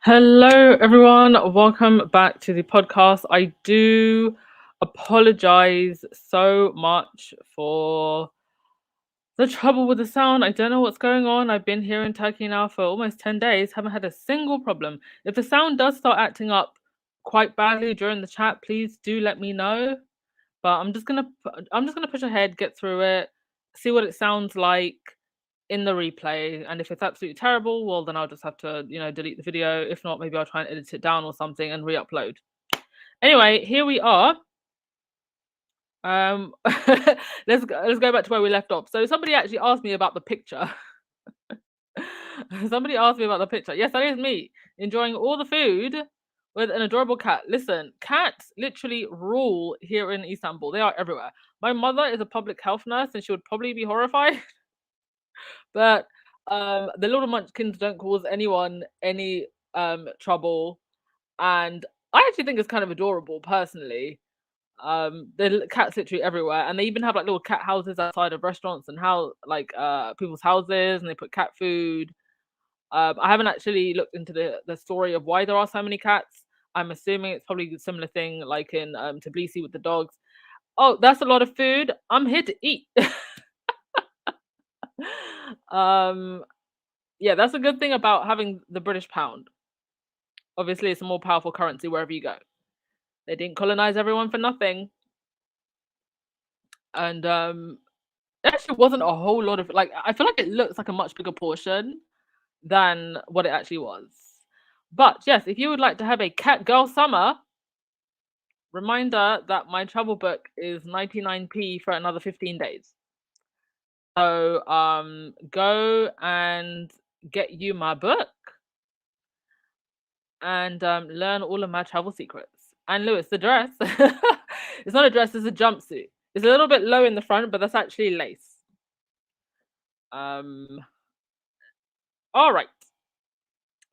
Hello, everyone. Welcome back to the podcast. I do apologize so much for the trouble with the sound. I don't know what's going on. I've been here in Turkey now for almost 10 days, haven't had a single problem. If the sound does start acting up quite badly during the chat, please do let me know. But I'm just gonna push ahead, get through it, see what it sounds like in the replay, and if it's absolutely terrible, well then I'll just have to delete the video. If not, maybe I'll try and edit it down or something and re-upload. Anyway, here we are. Let's go back to where we left off. So somebody actually asked me about the picture. Somebody asked me about the picture. Yes, that is me enjoying all the food with an adorable cat. Listen, cats literally rule here in Istanbul. They are everywhere. My mother is a public health nurse and she would probably be horrified. But the little munchkins don't cause anyone any trouble, and I actually think it's kind of adorable personally. The cats literally everywhere, and they even have like little cat houses outside of restaurants and how people's houses, and they put cat food. I haven't actually looked into the story of why there are so many cats. I'm assuming it's probably a similar thing like in Tbilisi with the dogs. Oh, that's a lot of food. I'm here to eat. Yeah, that's a good thing about having the British pound. Obviously, it's a more powerful currency wherever you go. They didn't colonize everyone for nothing. And there actually wasn't a whole lot of I feel like it looks like a much bigger portion. than what it actually was. But yes, if you would like to have a cat girl summer, reminder that my travel book is 99p for another 15 days. So go and get you my book and learn all of my travel secrets. And Lewis, the dress, it's not a dress, it's a jumpsuit. It's a little bit low in the front, but that's actually lace. Um, all right.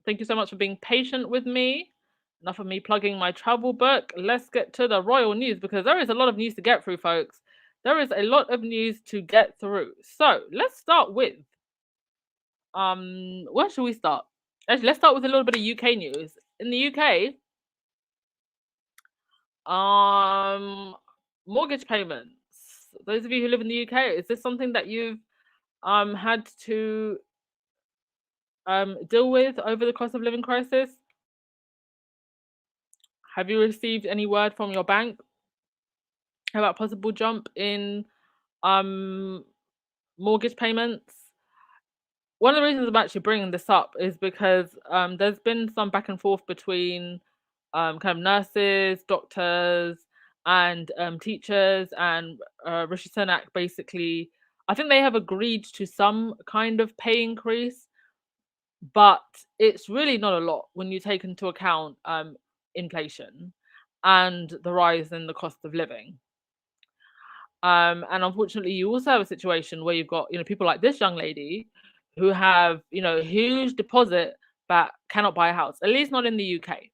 Thank you so much for being patient with me. Enough of me plugging my travel book. Let's get to the royal news because there is a lot of news to get through, folks. There is a lot of news to get through. So let's start with where should we start? Actually, let's start with a little bit of UK news. In the UK, mortgage payments. Those of you who live in the UK, is this something that you've had to deal with over the cost of living crisis? Have you received any word from your bank about possible jump in um mortgage payments? One of the reasons I'm actually bringing this up is because there's been some back and forth between kind of nurses, doctors, and teachers, and Rishi Sunak basically, I think they have agreed to some kind of pay increase, but it's really not a lot when you take into account inflation and the rise in the cost of living. And unfortunately, you also have a situation where you've got, people like this young lady who have, huge deposit but cannot buy a house, at least not in the UK.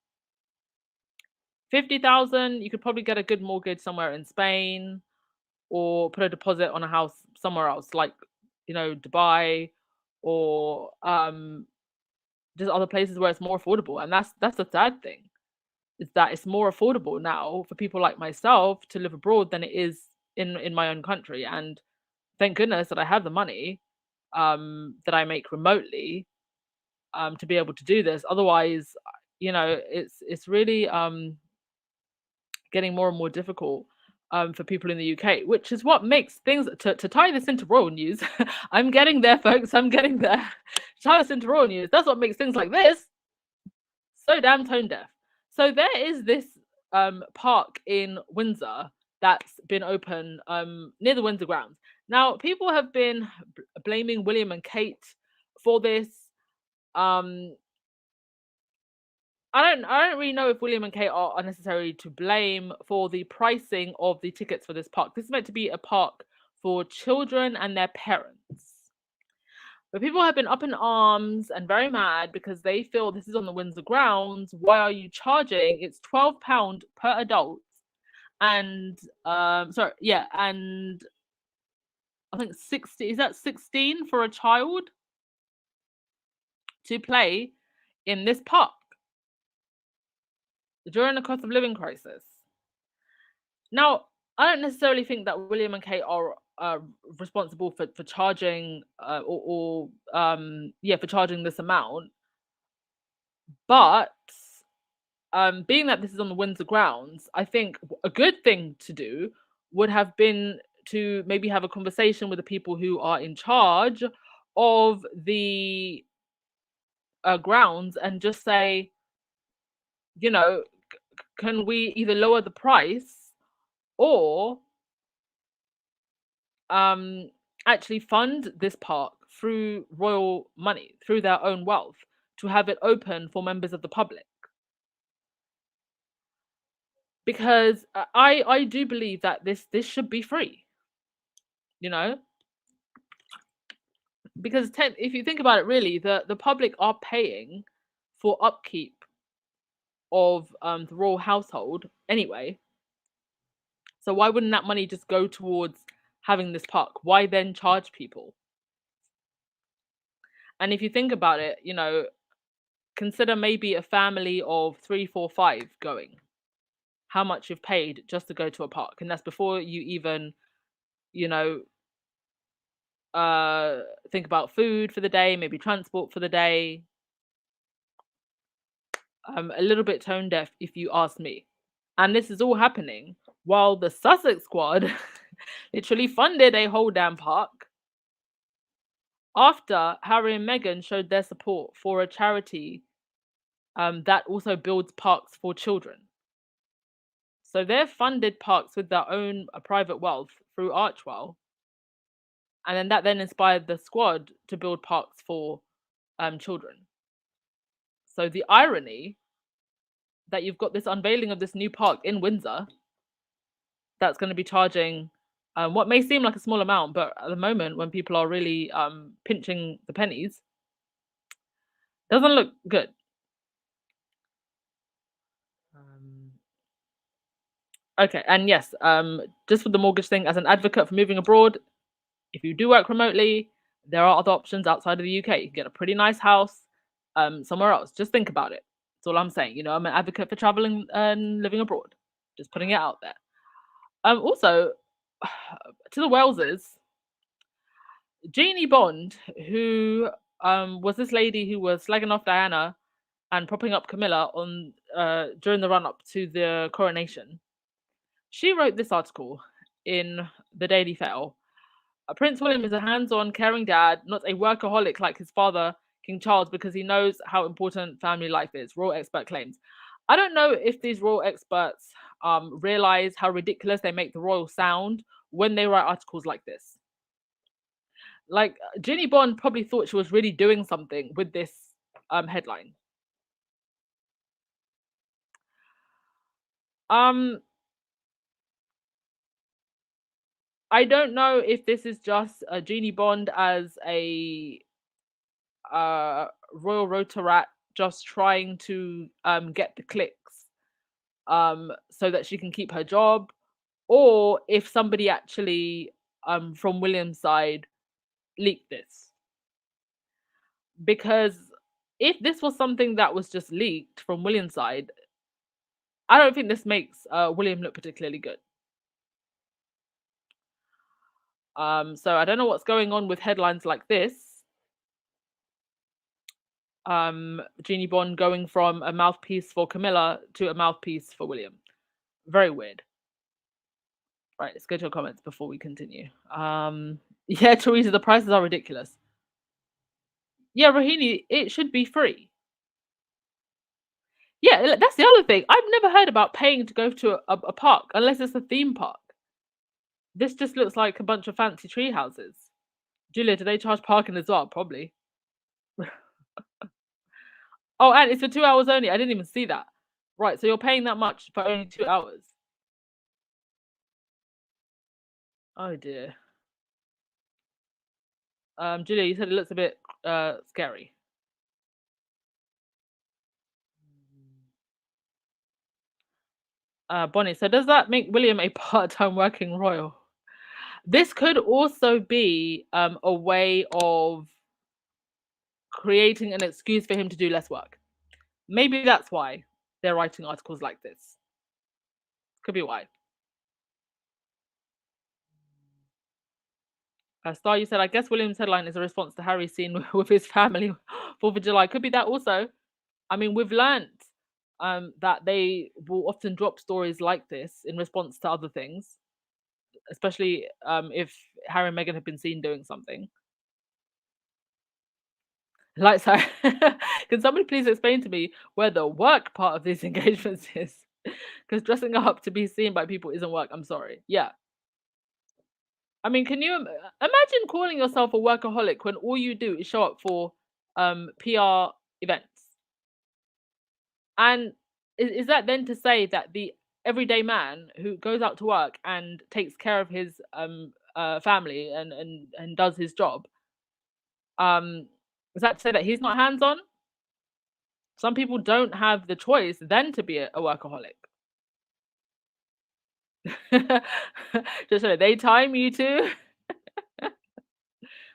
50,000, you could probably get a good mortgage somewhere in Spain or put a deposit on a house somewhere else, like, Dubai or just other places where it's more affordable. And that's the sad thing, is that it's more affordable now for people like myself to live abroad than it is in my own country. And thank goodness that I have the money that I make remotely to be able to do this. Otherwise, it's really getting more and more difficult for people in the UK, which is what makes things to tie this into royal news. I'm getting there, folks. I'm getting there. To tie this into royal news. That's what makes things like this so damn tone deaf. So there is this park in Windsor that's been open near the Windsor grounds. Now, people have been blaming William and Kate for this. I don't really know if William and Kate are necessarily to blame for the pricing of the tickets for this park. This is meant to be a park for children and their parents. But people have been up in arms and very mad because they feel this is on the Windsor grounds. Why are you charging? It's £12 per adult. And and I think 60, is that 16 for a child to play in this park during the cost of living crisis. Now, I don't necessarily think that William and Kate are responsible for charging for charging this amount, but being that this is on the Windsor grounds, I think a good thing to do would have been to maybe have a conversation with the people who are in charge of the grounds and just say, can we either lower the price or actually fund this park through royal money, through their own wealth, to have it open for members of the public. Because I do believe that this should be free, because if you think about it, really, the public are paying for upkeep of the royal household anyway. So why wouldn't that money just go towards having this park? Why then charge people? And if you think about it, consider maybe a family of 3, 4, 5 going. How much you've paid just to go to a park, and that's before you even, you know, think about food for the day, maybe transport for the day. A little bit tone deaf, if you ask me. And this is all happening while the Sussex squad literally funded a whole damn park after Harry and Meghan showed their support for a charity that also builds parks for children. So they've funded parks with their own private wealth through Archwell, and then that then inspired the squad to build parks for children. So the irony that you've got this unveiling of this new park in Windsor that's going to be charging what may seem like a small amount, but at the moment when people are really pinching the pennies, doesn't look good. Um, okay, and yes, just for the mortgage thing, as an advocate for moving abroad, if you do work remotely, there are other options outside of the UK. You can get a pretty nice house somewhere else. Just think about it. That's all I'm saying. You know, I'm an advocate for traveling and living abroad. Just putting it out there. Also, to the Waleses, Jeannie Bond, who was this lady who was slagging off Diana and propping up Camilla on during the run up to the coronation. She wrote this article in the Daily Fail. Prince William is a hands-on, caring dad, not a workaholic like his father, King Charles, because he knows how important family life is. Royal expert claims. I don't know if these royal experts realize how ridiculous they make the royal sound when they write articles like this. Like Ginny Bond probably thought she was really doing something with this headline. I don't know if this is just a Jeannie Bond as a royal rotorat just trying to get the clicks so that she can keep her job, or if somebody actually from William's side leaked this. Because if this was something that was just leaked from William's side, I don't think this makes William look particularly good. So I don't know what's going on with headlines like this. Jeannie Bond going from a mouthpiece for Camilla to a mouthpiece for William. Very weird. Right, let's go to your comments before we continue. Yeah, Teresa, the prices are ridiculous. Yeah, Rohini, it should be free. Yeah, that's the other thing. I've never heard about paying to go to a park unless it's a theme park. This just looks like a bunch of fancy tree houses. Julia, do they charge parking as well? Probably. Oh, and it's for 2 hours only. I didn't even see that. Right, so you're paying that much for only 2 hours. Oh dear. Julia, you said it looks a bit scary. Bonnie, so does that make William a part-time working royal? This could also be a way of creating an excuse for him to do less work. Maybe that's why they're writing articles like this. Could be why. Star, you said, I guess William's headline is a response to Harry's scene with his family 4th of July. Could be that also. I mean, we've learned that they will often drop stories like this in response to other things, especially if Harry and Meghan have been seen doing something. Like, so, can somebody please explain to me where the work part of these engagements is? Because dressing up to be seen by people isn't work. I'm sorry. Yeah. I mean, can you imagine calling yourself a workaholic when all you do is show up for PR events? And is that then to say that the everyday man who goes out to work and takes care of his family and does his job, is that to say that he's not hands on? Some people don't have the choice then to be a workaholic. Just so they time you to.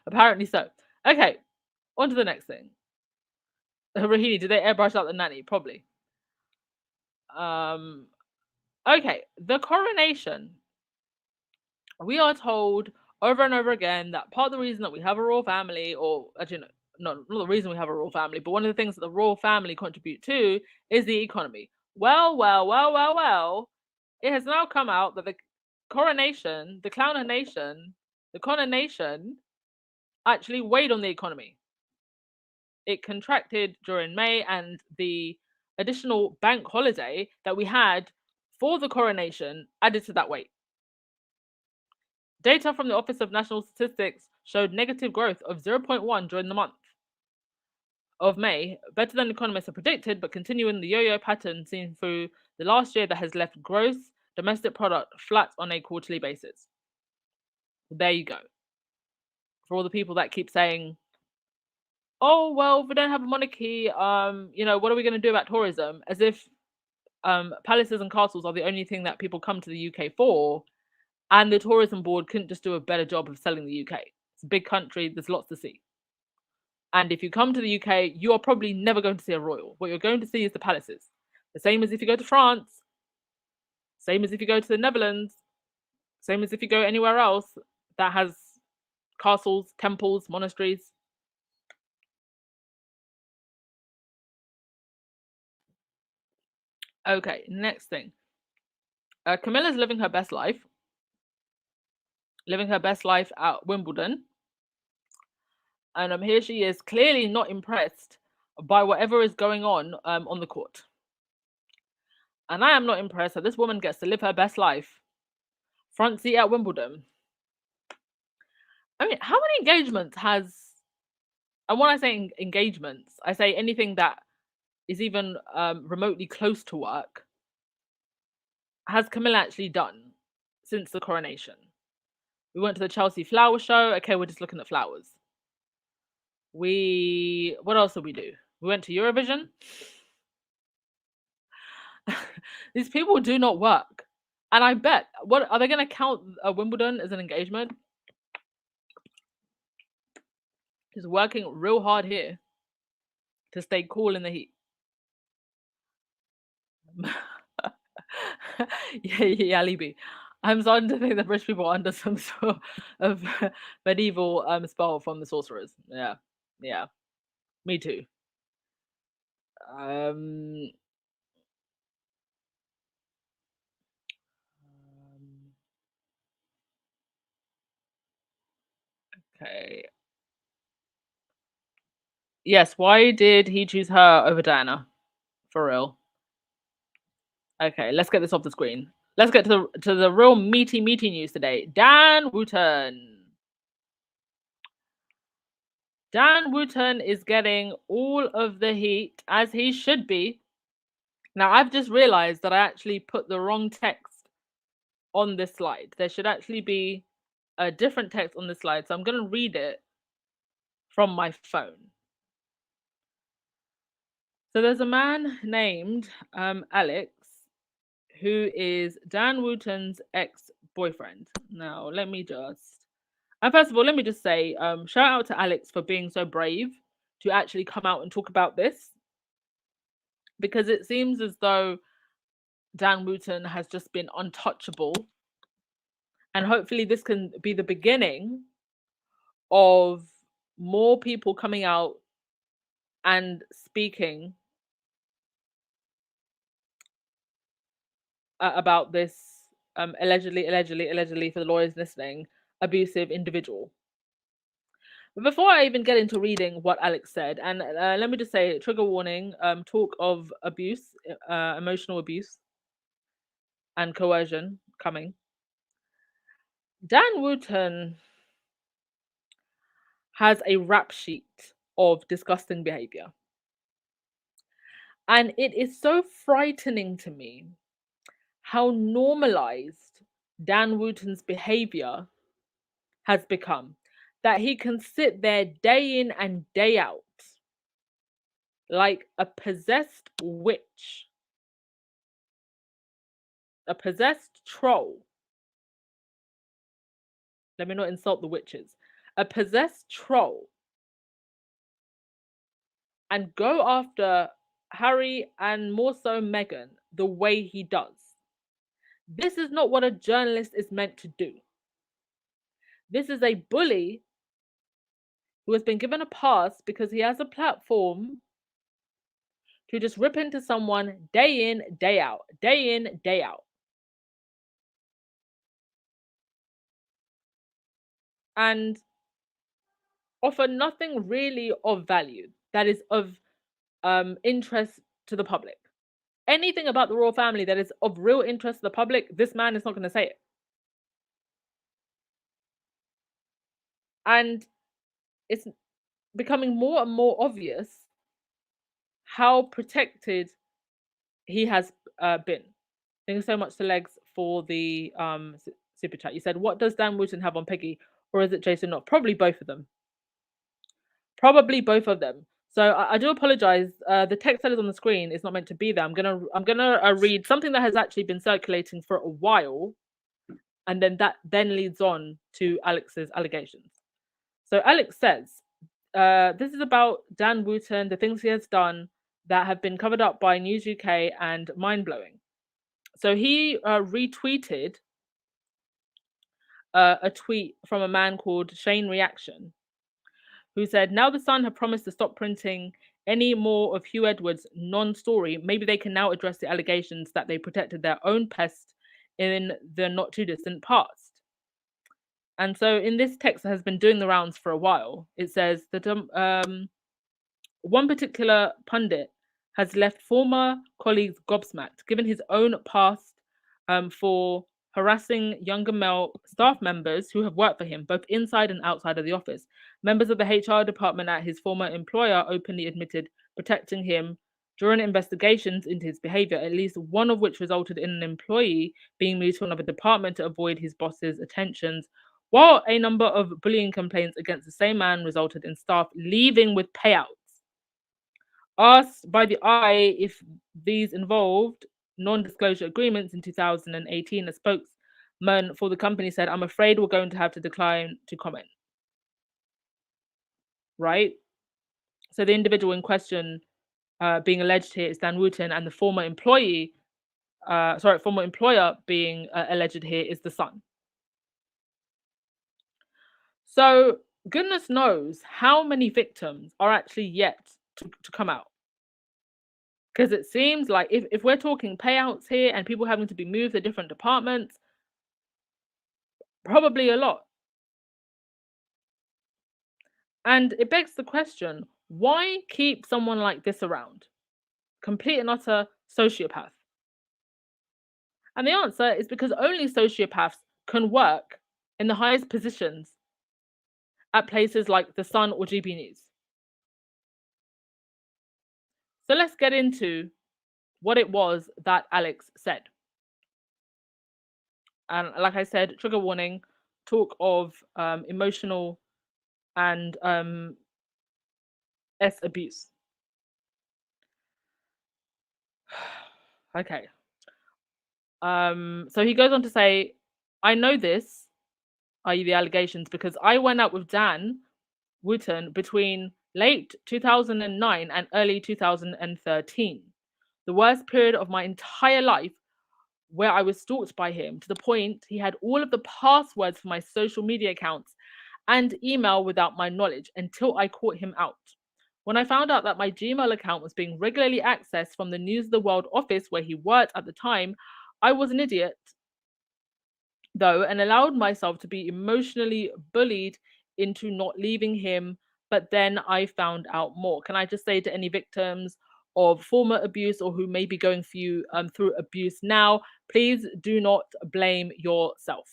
Apparently so. Okay, on to the next thing. Rahini, did they airbrush out the nanny? Probably. Okay, the coronation. We are told over and over again that part of the reason that we have a royal family, or actually not the reason we have a royal family, but one of the things that the royal family contribute to is the economy. Well, it has now come out that the coronation, the coronation actually weighed on the economy. It contracted during May, and the additional bank holiday that we had for the coronation added to that weight. Data from the Office of National Statistics showed negative growth of 0.1 during the month of May, better than economists had predicted, but continuing the yo-yo pattern seen through the last year that has left gross domestic product flat on a quarterly basis. There you go. For all the people that keep saying, "Oh well, if we don't have a monarchy, what are we going to do about tourism?" As if palaces and castles are the only thing that people come to the UK for, and the tourism board couldn't just do a better job of selling the UK. It's a big country. There's lots to see. And if you come to the UK, you are probably never going to see a royal. What you're going to see is the palaces. The same as if you go to France, same as if you go to the Netherlands, same as if you go anywhere else that has castles, temples, monasteries. Okay, next thing. Camilla's living her best life at Wimbledon. And here she is, clearly not impressed by whatever is going on the court. And I am not impressed that this woman gets to live her best life front seat at Wimbledon. I mean, how many engagements has, and when I say engagements, I say anything that is even remotely close to work, has Camilla actually done since the coronation? We went to the Chelsea flower show. Okay, we're just looking at flowers. What else did we do? We went to Eurovision. These people do not work. And I bet, what are they going to count Wimbledon as an engagement? Just working real hard here to stay cool in the heat. Yeah, Libby. I'm starting to think that British people are under some sort of medieval spell from the sorcerers. Yeah, me too. Okay. Yes, why did he choose her over Diana? For real. Okay, let's get this off the screen. Let's get to the real meaty news today. Dan Wooten. Dan Wooten is getting all of the heat, as he should be. Now, I've just realized that I actually put the wrong text on this slide. There should actually be a different text on this slide, so I'm going to read it from my phone. So there's a man named Alex, who is Dan Wooten's ex-boyfriend. Now, let me just... And first of all, let me just say, shout out to Alex for being so brave to actually come out and talk about this. Because it seems as though Dan Wooten has just been untouchable. And hopefully this can be the beginning of more people coming out and speaking about this allegedly, for the lawyers listening, abusive individual. But before I even get into reading what Alex said, and let me just say, trigger warning, talk of abuse, emotional abuse and coercion coming. Dan Wooten has a rap sheet of disgusting behavior. And it is so frightening to me how normalized Dan Wooten's behavior has become, that he can sit there day in and day out like a possessed witch, a possessed troll. Let me not insult the witches. A possessed troll, and go after Harry and more so Meghan the way he does. This is not what a journalist is meant to do. This is a bully who has been given a pass because he has a platform to just rip into someone day in, day out, day in, day out. And offer nothing really of value that is of interest to the public. Anything about the royal family that is of real interest to the public, this man is not going to say it. And it's becoming more and more obvious how protected he has been. Thank you so much to Legs for the super chat. You said, "What does Dan Wooten have on Peggy, or is it Jason Not?" Probably both of them. Probably both of them. So I do apologize. The text that is on the screen is not meant to be there. I'm gonna read something that has actually been circulating for a while, and then that then leads on to Alex's allegations. So Alex says, this is about Dan Wooten, the things he has done that have been covered up by News UK and mind blowing. So he retweeted a tweet from a man called Shane Reaction, who said, "Now the Sun have promised to stop printing any more of Hugh Edwards' non-story. Maybe they can now address the allegations that they protected their own pest in the not too distant past." And so in this text that has been doing the rounds for a while, it says that one particular pundit has left former colleagues gobsmacked, given his own past for harassing younger male staff members who have worked for him, both inside and outside of the office. Members of the HR department at his former employer openly admitted protecting him during investigations into his behavior, at least one of which resulted in an employee being moved to another department to avoid his boss's attentions, while a number of bullying complaints against the same man resulted in staff leaving with payouts. Asked by the Eye if these involved non-disclosure agreements in 2018, a spokesman for the company said, "I'm afraid we're going to have to decline to comment." Right? So the individual in question being alleged here is Dan Wooten, and the former employer being alleged here is the Sun. So goodness knows how many victims are actually yet to come out. Because it seems like if we're talking payouts here and people having to be moved to different departments, probably a lot. And it begs the question, why keep someone like this around? Complete and utter sociopath. And the answer is because only sociopaths can work in the highest positions at places like The Sun or GB News. So let's get into what it was that Alex said. And like I said, trigger warning, talk of emotional and abuse. Okay. So he goes on to say, "I know this, i.e. the allegations, because I went out with Dan Wooten between late 2009 and early 2013. The worst period of my entire life, where I was stalked by him to the point he had all of the passwords for my social media accounts and email without my knowledge until I caught him out. When I found out that my Gmail account was being regularly accessed from the News of the World office where he worked at the time, I was an idiot, though, and allowed myself to be emotionally bullied into not leaving him. But then I found out more." Can I just say to any victims of former abuse or who may be going through abuse now, please do not blame yourself.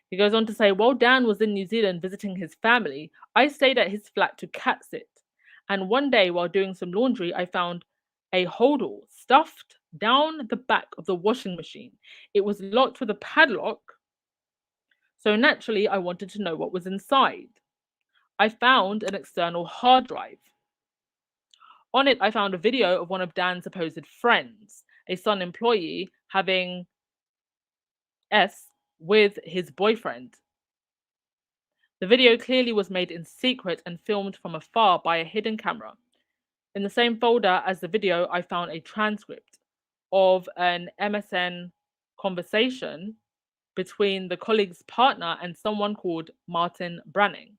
He goes on to say, "While Dan was in New Zealand visiting his family, I stayed at his flat to cat sit. And one day while doing some laundry, I found a holdall stuffed down the back of the washing machine. It was locked with a padlock, so naturally I wanted to know what was inside. I found an external hard drive. On it, I found a video of one of Dan's supposed friends, a Sun employee, having with his boyfriend. The video clearly was made in secret and filmed from afar by a hidden camera. In the same folder as the video, I found a transcript of an MSN conversation between the colleague's partner and someone called Martin Branning,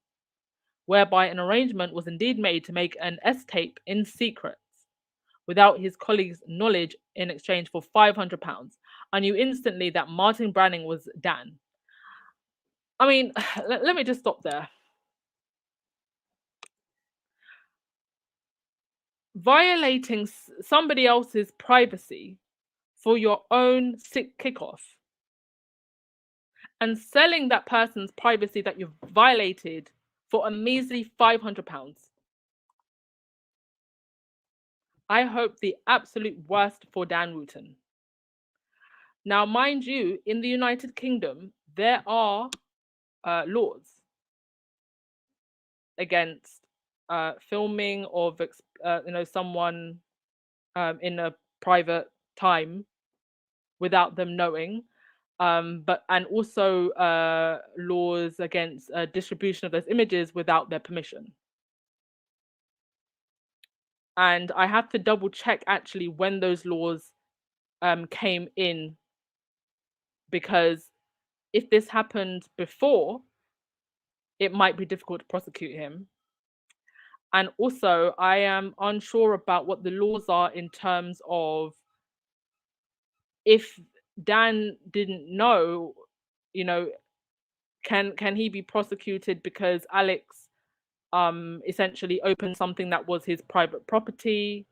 whereby an arrangement was indeed made to make an S-tape in secret without his colleague's knowledge in exchange for £500. I knew instantly that Martin Branning was Dan." I mean, let me just stop there. Violating somebody else's privacy for your own sick kickoff and selling that person's privacy that you've violated for a measly £500. I hope the absolute worst for Dan Wooten. Now, mind you, in the United Kingdom, there are laws against filming of someone in a private time without them knowing, but and also laws against distribution of those images without their permission. And I have to double check actually when those laws came in, because if this happened before, it might be difficult to prosecute him. And also, I am unsure about what the laws are in terms of if Dan didn't know, you know, can he be prosecuted because Alex essentially opened something that was his private property.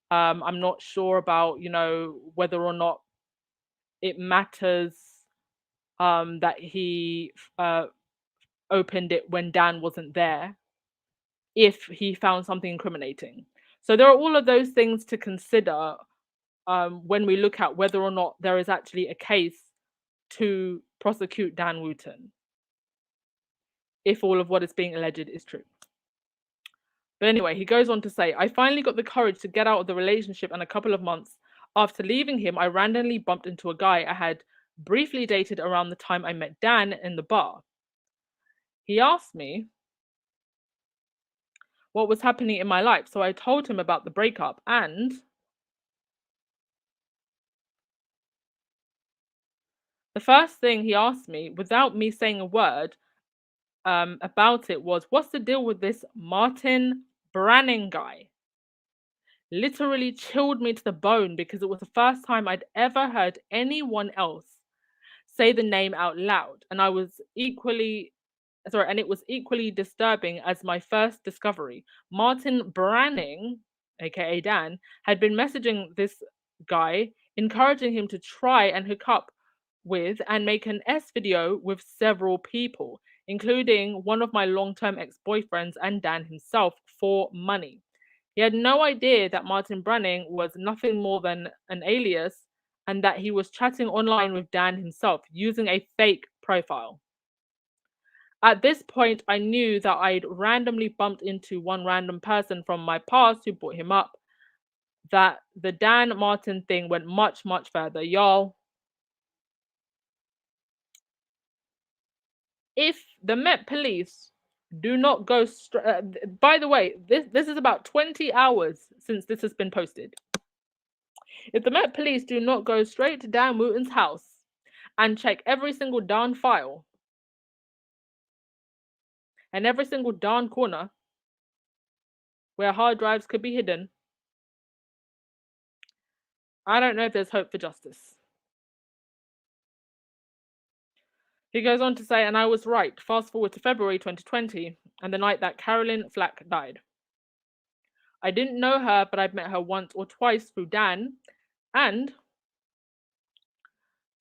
I'm not sure about, whether or not it matters that he opened it when Dan wasn't there, if he found something incriminating. So there are all of those things to consider when we look at whether or not there is actually a case to prosecute Dan Wooten, if all of what is being alleged is true. But anyway, he goes on to say, I finally got the courage to get out of the relationship, and a couple of months after leaving him, I randomly bumped into a guy I had briefly dated around the time I met Dan in the bar. He asked me what was happening in my life, so I told him about the breakup, and the first thing he asked me, without me saying a word about it, was, what's the deal with this Martin Branning guy? Literally chilled me to the bone, because it was the first time I'd ever heard anyone else say the name out loud, and it was equally disturbing as my first discovery. Martin Branning, aka Dan, had been messaging this guy, encouraging him to try and hook up with and make an S video with several people, including one of my long-term ex-boyfriends and Dan himself, for money. He had no idea that Martin Branning was nothing more than an alias, and that he was chatting online with Dan himself using a fake profile. At this point, I knew that I'd randomly bumped into one random person from my past who brought him up, that the Dan Martin thing went much, much further. Y'all, if the Met Police do not go by the way, this is about 20 hours since this has been posted. If the Met Police do not go straight to Dan Wooten's house and check every single darn file and every single darn corner where hard drives could be hidden, I don't know if there's hope for justice. He goes on to say, and I was right. Fast forward to February 2020 and the night that Carolyn Flack died. I didn't know her, but I'd met her once or twice through Dan, and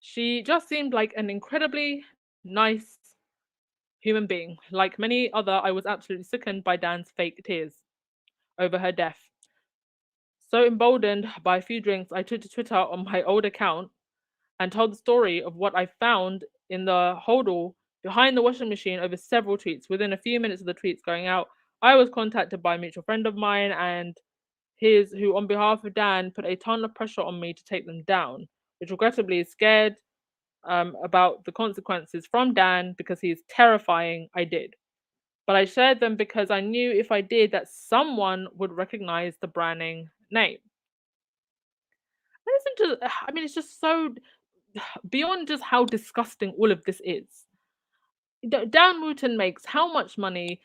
she just seemed like an incredibly nice human being. Like many other, I was absolutely sickened by Dan's fake tears over her death. So emboldened by a few drinks, I took to Twitter on my old account and told the story of what I found in the hodl behind the washing machine over several tweets. Within a few minutes of the tweets going out, I was contacted by a mutual friend of mine and his, who on behalf of Dan put a ton of pressure on me to take them down, which regrettably is scared about the consequences from Dan, because he's terrifying. I did. But I shared them because I knew if I did that someone would recognize the Branning name. I mean, it's just so beyond just how disgusting all of this is. Dan Wooten makes how much money,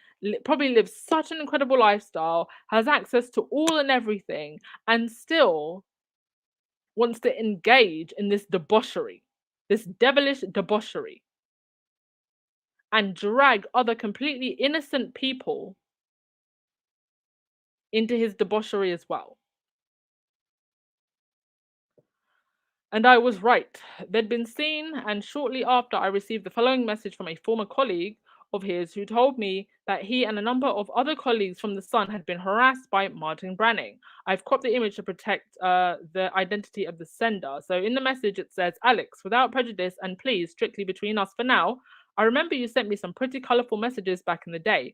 probably lives such an incredible lifestyle, has access to all and everything, and still wants to engage in this debauchery, this devilish debauchery. and drag other completely innocent people into his debauchery as well. And I was right. They'd been seen, and shortly after, I received the following message from a former colleague of his who told me that he and a number of other colleagues from The Sun had been harassed by Martin Branning. I've cropped the image to protect the identity of the sender. So in the message, it says, Alex, without prejudice and please, strictly between us for now, I remember you sent me some pretty colorful messages back in the day.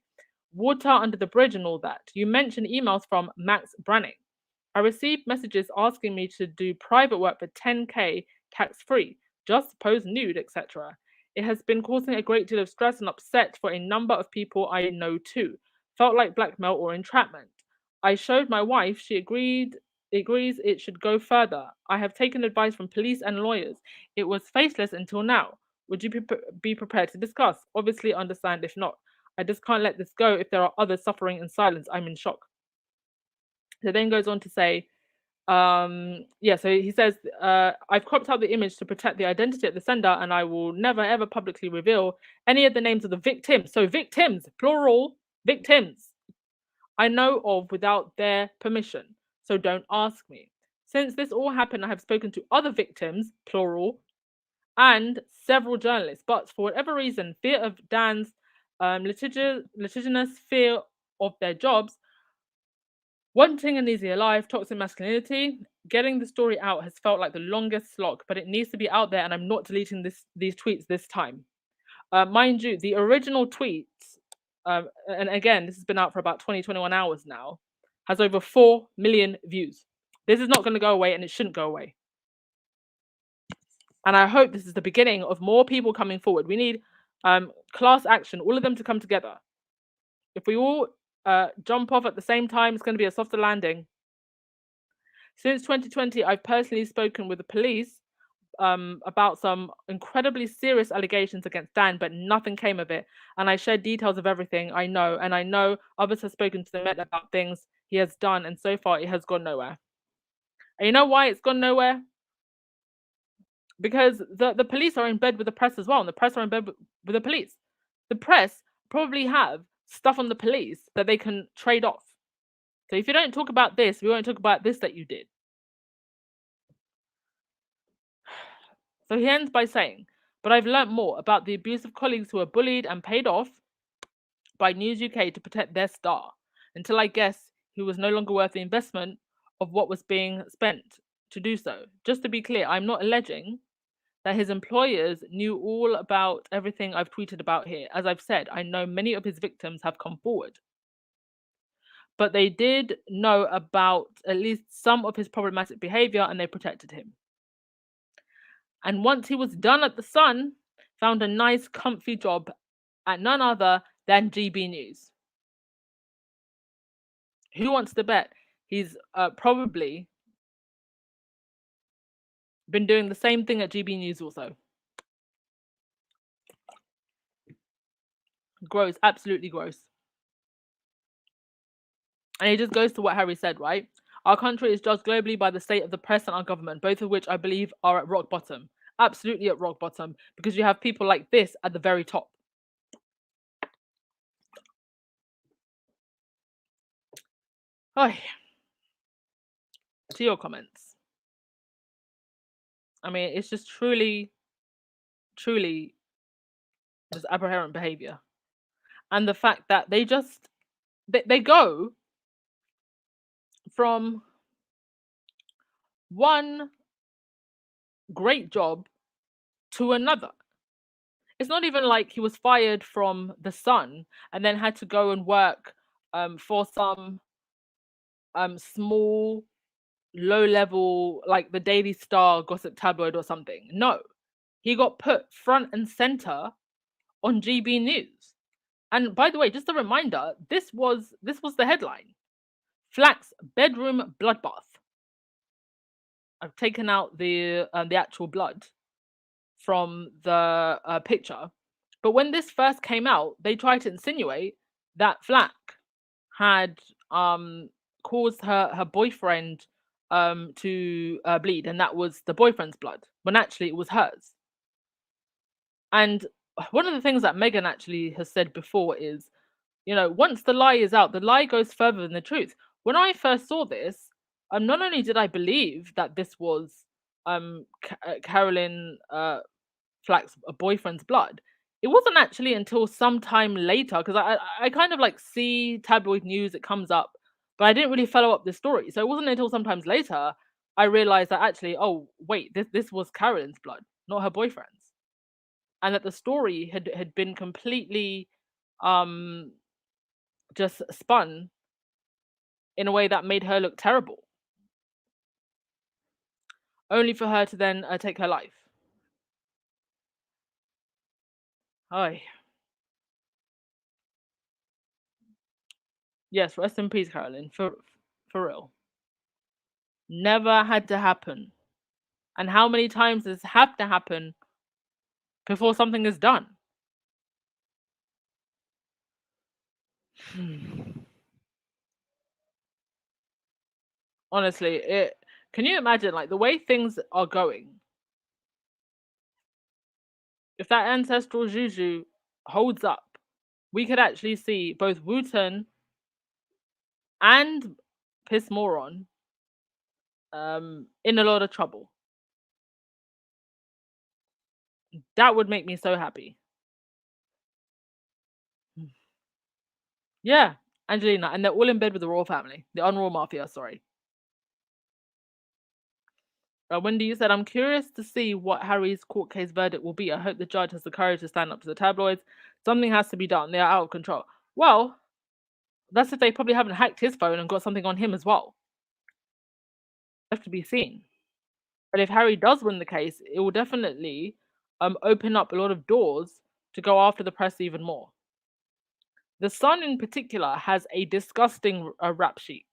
Water under the bridge and all that. You mentioned emails from Max Branning. I received messages asking me to do private work for 10K tax free, just pose nude, etc. It has been causing a great deal of stress and upset for a number of people I know too. Felt like blackmail or entrapment. I showed my wife, she agrees it should go further. I have taken advice from police and lawyers. It was faceless until now. Would you be prepared to discuss? Obviously understand if not. I just can't let this go if there are others suffering in silence. I'm in shock. So then goes on to say, so he says, I've cropped out the image to protect the identity of the sender, and I will never ever publicly reveal any of the names of the victims. So victims, plural, victims, I know of without their permission. So don't ask me. Since this all happened, I have spoken to other victims, plural, and several journalists. But for whatever reason, fear of Dan's litigious fear of their jobs, wanting an easier life, toxic masculinity, getting the story out has felt like the longest slog, but it needs to be out there, and I'm not deleting these tweets this time. Mind you, the original tweets, and again, this has been out for about 21 hours now, has over 4 million views. This is not going to go away, and it shouldn't go away. And I hope this is the beginning of more people coming forward. We need class action, all of them to come together. If we all jump off at the same time, it's going to be a softer landing. Since 2020, I've personally spoken with the police about some incredibly serious allegations against Dan, but nothing came of it. And I shared details of everything I know, and I know others have spoken to the Met about things he has done, and so far it has gone nowhere. And you know why it's gone nowhere? Because the police are in bed with the press as well, and the press are in bed with the police. The press probably have stuff on the police that they can trade off. So if you don't talk about this, we won't talk about this that you did. So he ends by saying, but I've learnt more about the abuse of colleagues who are bullied and paid off by News UK to protect their star, until I guess he was no longer worth the investment of what was being spent to do so. Just to be clear, I'm not alleging that his employers knew all about everything I've tweeted about here. As I've said, I know many of his victims have come forward. But they did know about at least some of his problematic behavior, and they protected him. And once he was done at The Sun, found a nice, comfy job at none other than GB News. Who wants to bet he's probably been doing the same thing at GB News also? Gross, absolutely gross. And it just goes to what Harry said, right? Our country is judged globally by the state of the press and our government, both of which I believe are at rock bottom. Absolutely at rock bottom, because you have people like this at the very top. Oh, to your comments. I mean, it's just truly just aberrant behavior. And the fact that they go from one great job to another. It's not even like he was fired from The Sun and then had to go and work for some small, low level, like the Daily Star gossip tabloid or something. No, he got put front and center on GB News. And by the way, just a reminder, this was the headline: Flack's bedroom bloodbath. I've taken out the actual blood from the picture, but when this first came out, they tried to insinuate that Flack had caused her boyfriend to bleed, and that was the boyfriend's blood, when actually it was hers. And one of the things that Megan actually has said before is, once the lie is out, the lie goes further than the truth. When I first saw this, not only did I believe that this was Carolyn Flack's boyfriend's blood, it wasn't actually until some time later, because I kind of like see tabloid news, it comes up, but I didn't really follow up the story. So it wasn't until sometimes later I realized that actually, oh wait, this was Carolyn's blood, not her boyfriend's, and that the story had been completely um just spun in a way that made her look terrible, only for her to then take her life. Oh, yes, rest in peace, Carolyn. For real, never had to happen. And how many times does it have to happen before something is done? Honestly, it. Can you imagine like the way things are going? If that ancestral juju holds up, we could actually see both Wooten and Piss Moron in a lot of trouble. That would make me so happy. Yeah, Angelina, and they're all in bed with the royal family, the unroyal mafia. Sorry. Wendy, you said, I'm curious to see what Harry's court case verdict will be. I hope the judge has the courage to stand up to the tabloids. Something has to be done. They are out of control. Well, that's if they probably haven't hacked his phone and got something on him as well. Have to be seen. But if Harry does win the case, it will definitely open up a lot of doors to go after the press even more. The Sun, in particular, has a disgusting rap sheet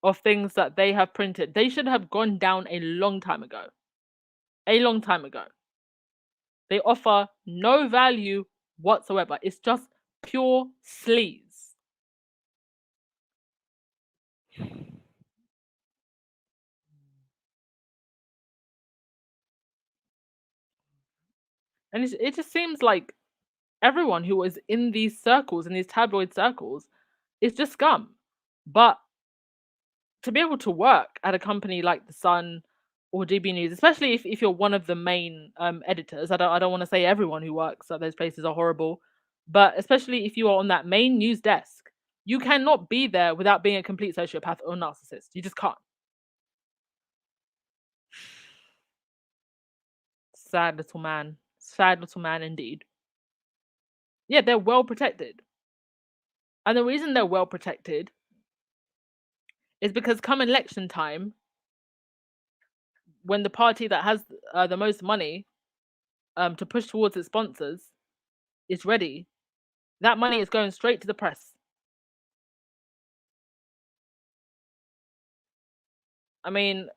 of things that they have printed. They should have gone down a long time ago. A long time ago. They offer no value whatsoever. It's just pure sleaze. And it just seems like everyone who was in these circles, in these tabloid circles, is just scum. But to be able to work at a company like The Sun or DB News, especially if you're one of the main editors, I don't want to say everyone who works at those places are horrible, but especially if you are on that main news desk, you cannot be there without being a complete sociopath or narcissist. You just can't. Sad little man. Sad little man indeed. Yeah, they're well protected. And the reason they're well protected is because come election time, when the party that has the most money to push towards its sponsors is ready, that money is going straight to the press. I mean,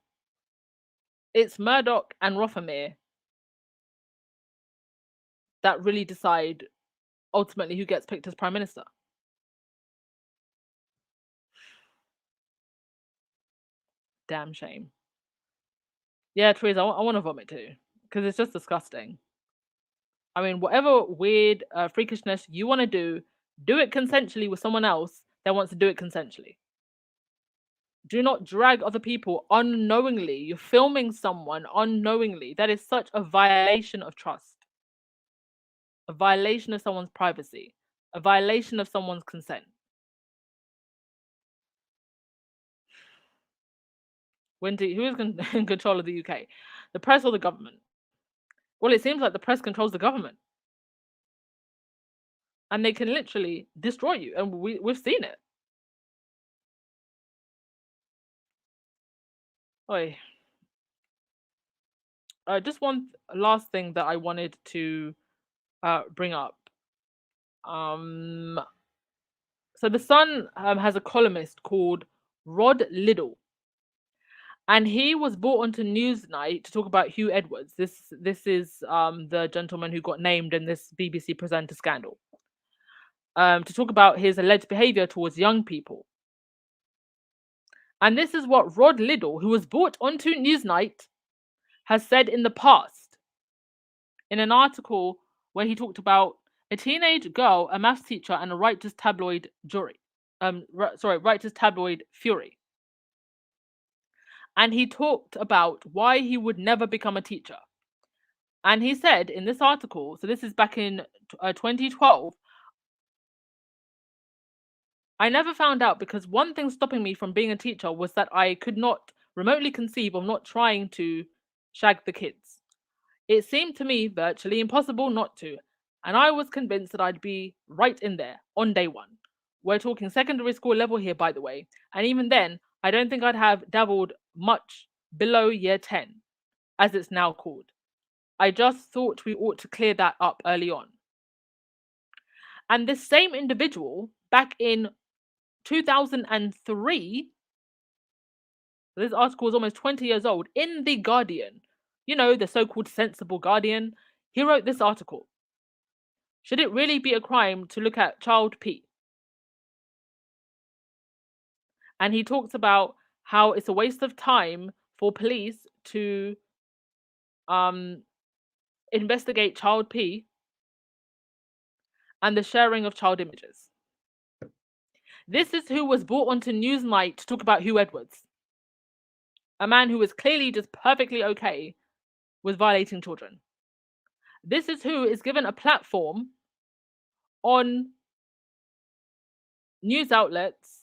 it's Murdoch and Rothermere that really decide ultimately who gets picked as prime minister. Damn shame. Yeah, Theresa, I want to vomit too because it's just disgusting. I mean, whatever weird freakishness you want to do it consensually with someone else that wants to do it consensually. Do not drag other people unknowingly. You're filming someone unknowingly. That is such a violation of trust, a violation of someone's privacy, a violation of someone's consent. Wendy, who is in control of the UK? The press or the government? Well, it seems like the press controls the government. And they can literally destroy you. And we've seen it. Oi. Just one last thing that I wanted to bring up. Um, so the Sun has a columnist called Rod Liddell, and he was brought onto Newsnight to talk about Hugh Edwards. This is the gentleman who got named in this BBC presenter scandal. To talk about his alleged behavior towards young people. And this is what Rod Liddell, who was brought onto Newsnight, has said in the past. in an article where he talked about a teenage girl, a maths teacher, and a righteous tabloid jury. Righteous tabloid fury. And he talked about why he would never become a teacher. And he said in this article, so this is back in 2012, I never found out because one thing stopping me from being a teacher was that I could not remotely conceive of not trying to shag the kids. It seemed to me virtually impossible not to, and I was convinced that I'd be right in there on day one. We're talking secondary school level here, by the way, and even then, I don't think I'd have dabbled much below year 10, as it's now called. I just thought we ought to clear that up early on. And this same individual, back in 2003, this article is almost 20 years old, in The Guardian, you know, the so called sensible Guardian, he wrote this article. Should it really be a crime to look at child pee? And he talks about how it's a waste of time for police to investigate child pee and the sharing of child images. This is who was brought onto Newsnight to talk about Hugh Edwards, a man who was clearly just perfectly okay with violating children. This is who is given a platform on news outlets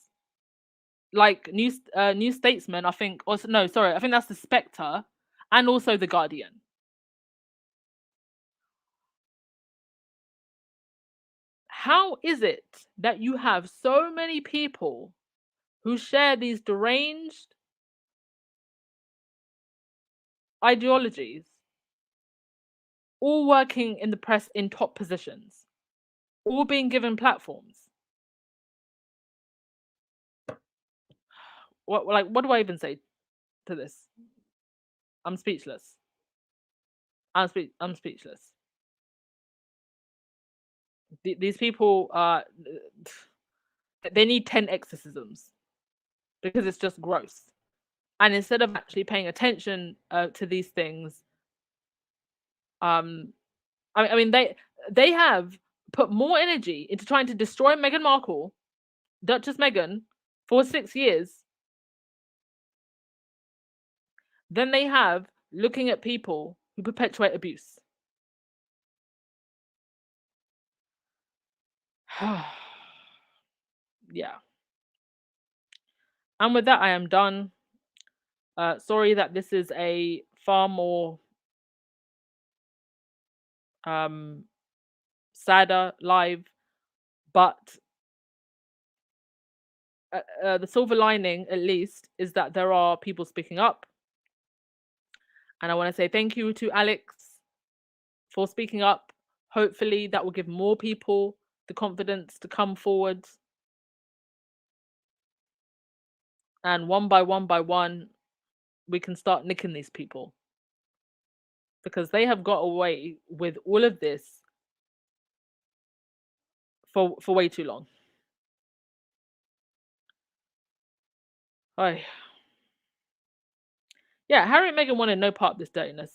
like New Statesman, I think, or no, sorry, I think that's the Spectre, and also the Guardian. How is it that you have so many people who share these deranged ideologies all working in the press in top positions, all being given platforms? What do I even say to this? I'm speechless. I'm speechless. These people they need 10 exorcisms because it's just gross. And instead of actually paying attention to these things, I mean they have put more energy into trying to destroy Meghan Markle, Duchess Meghan, for 6 years than they have looking at people who perpetuate abuse. Yeah. And with that, I am done. Sorry that this is a far more sadder live, but the silver lining, at least, is that there are people speaking up. And I want to say thank you to Alex for speaking up. Hopefully, that will give more people the confidence to come forward. And one by one, we can start nicking these people. Because they have got away with all of this for way too long. Oh. Yeah, Harry and Meghan wanted no part of this dirtiness.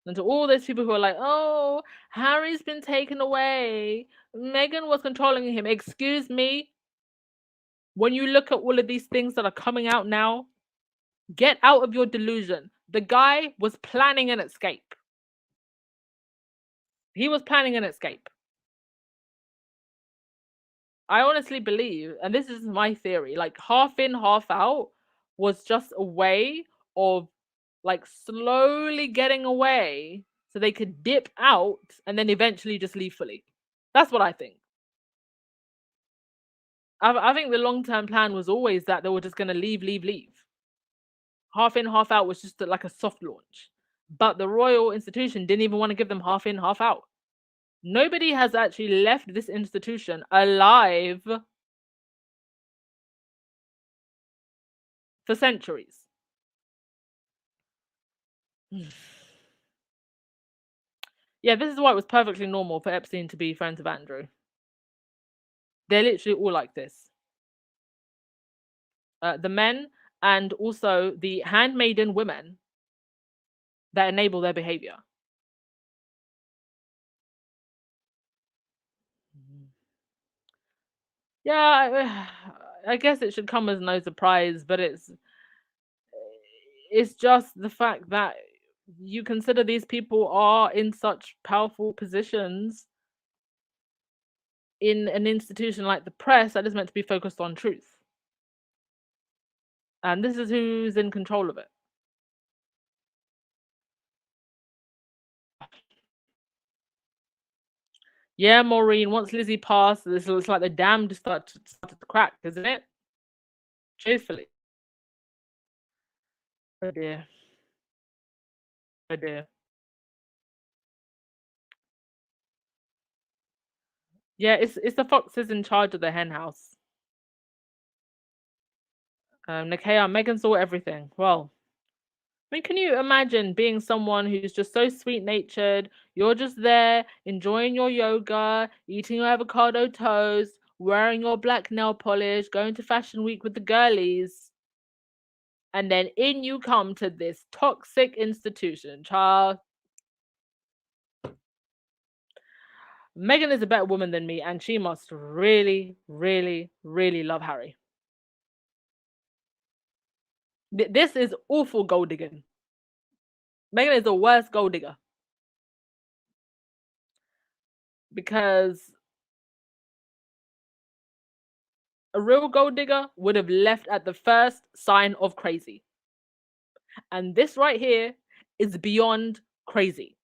And to all those people who are like, oh, Harry's been taken away. Meghan was controlling him. Excuse me. When you look at all of these things that are coming out now, get out of your delusion. The guy was planning an escape. He was planning an escape. I honestly believe, and this is my theory, like half in, half out was just a way of like slowly getting away so they could dip out and then eventually just leave fully. That's what I think. I think the long-term plan was always that they were just going to leave. Half in, half out was just like a soft launch. But the royal institution didn't even want to give them half in, half out. Nobody has actually left this institution alive for centuries. Yeah, this is why it was perfectly normal for Epstein to be friends with Andrew. They're literally all like this. The men and also the handmaiden women that enable their behavior. Yeah, I guess it should come as no surprise, but it's just the fact that you consider these people are in such powerful positions in an institution like the press that is meant to be focused on truth. And this is who's in control of it. Yeah, Maureen, once Lizzie passed, this looks like the dam just started to crack, isn't it? Truthfully. Oh dear. Oh dear. Yeah, it's the foxes in charge of the hen house. Nakia, Megan saw everything. Well, I mean, can you imagine being someone who's just so sweet natured? You're just there enjoying your yoga, eating your avocado toast, wearing your black nail polish, going to fashion week with the girlies, and then in you come to this toxic institution, child. Megan is a better woman than me, and she must really, really, really love Harry. This is awful gold digging. Megan is the worst gold digger because a real gold digger would have left at the first sign of crazy. And this right here is beyond crazy.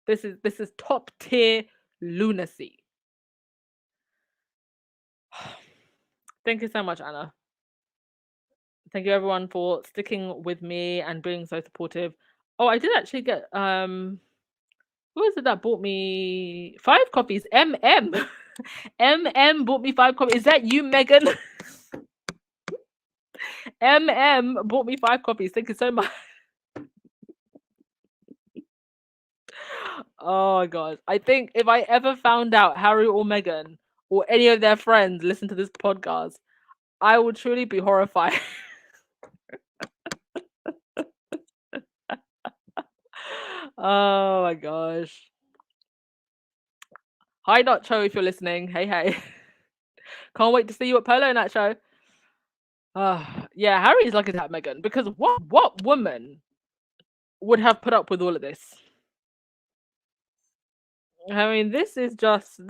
This is top tier lunacy. Thank you so much, Anna. Thank you everyone for sticking with me and being so supportive. Oh, I did actually get who is it that bought me 5 copies? MM. MM bought me 5 copies. Is that you, Megan? MM bought me 5 copies. Thank you so much. Oh my god. I think if I ever found out Harry or Meghan or any of their friends listen to this podcast, I would truly be horrified. Oh my gosh. Hi Nacho if you're listening. Hey hey. Can't wait to see you at Polo Night Show. Yeah, Harry's lucky to have Meghan because what woman would have put up with all of this? I mean, this is just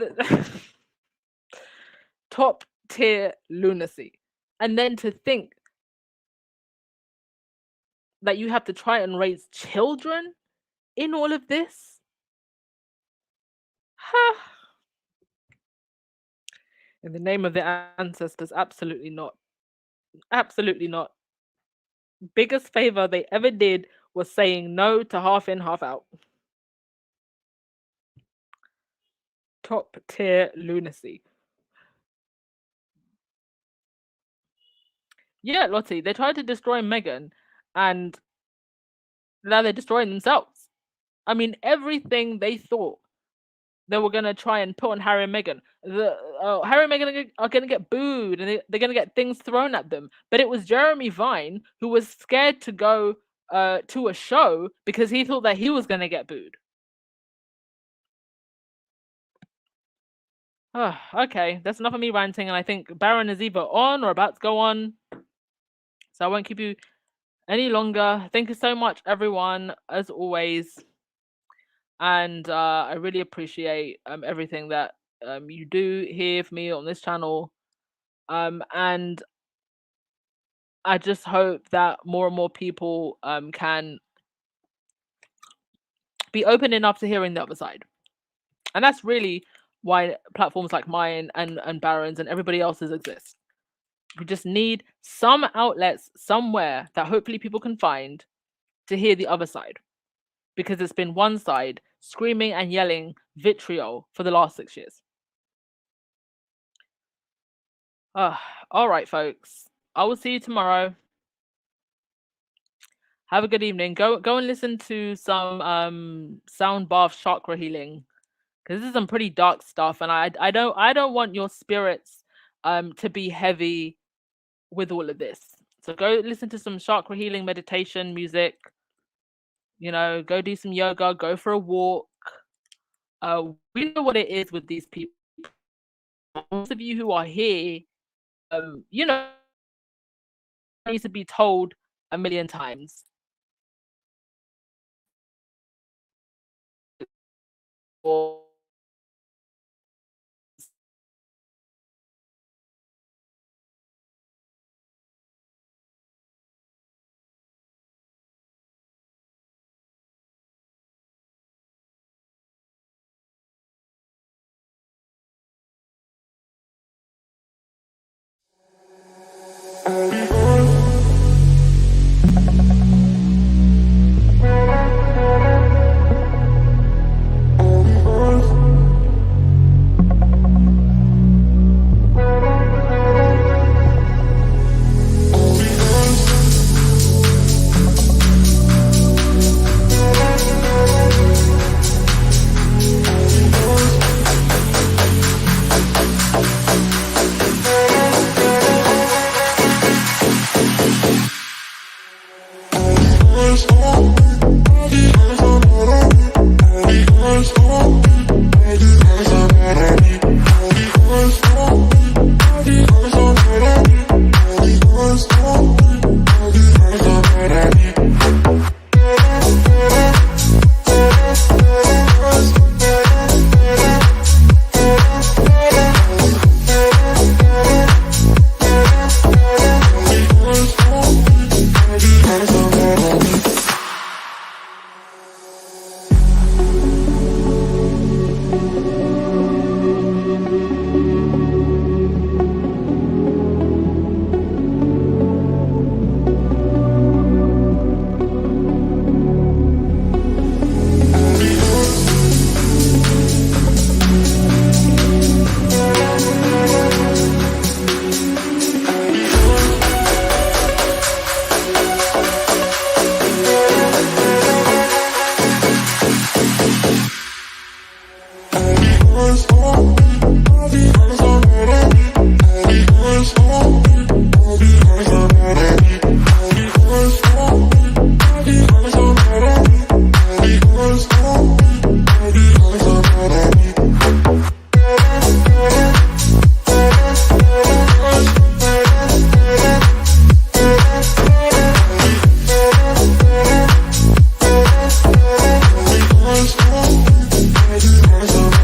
top tier lunacy. And then to think that you have to try and raise children in all of this? In the name of the ancestors, absolutely not. Absolutely not. Biggest favor they ever did was saying no to half in, half out. Top tier lunacy. Yeah, Lottie, they tried to destroy Meghan and now they're destroying themselves. I mean, everything they thought they were gonna try and put on Harry and Meghan. Harry and Meghan are gonna get booed and they're gonna get things thrown at them. But it was Jeremy Vine who was scared to go to a show because he thought that he was gonna get booed. Okay, that's enough of me ranting, and I think Baron is either on or about to go on. So I won't keep you any longer. Thank you so much, everyone, as always. And I really appreciate everything that you do here for me on this channel. And I just hope that more and more people can be open enough to hearing the other side. And that's really why platforms like mine and Barron's and everybody else's exist. We just need some outlets somewhere that hopefully people can find to hear the other side. Because it's been one side screaming and yelling vitriol for the last 6 years. All right, folks. I will see you tomorrow. Have a good evening. Go and listen to some sound bath chakra healing because this is some pretty dark stuff, and I don't want your spirits to be heavy with all of this. So go listen to some chakra healing meditation music. You know, go do some yoga. Go for a walk. We know what it is with these people. most of you who are here, you know, needs to be told a million times. Or We'll be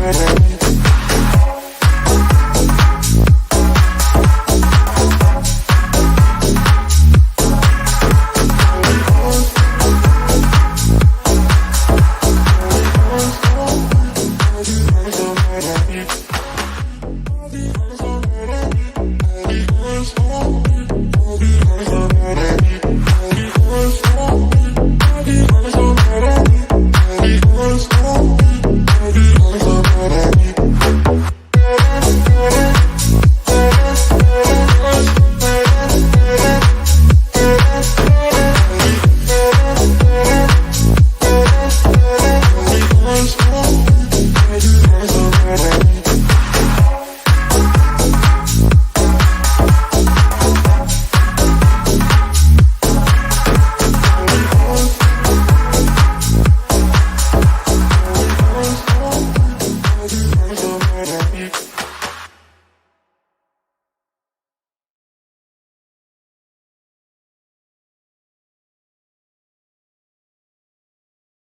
right back.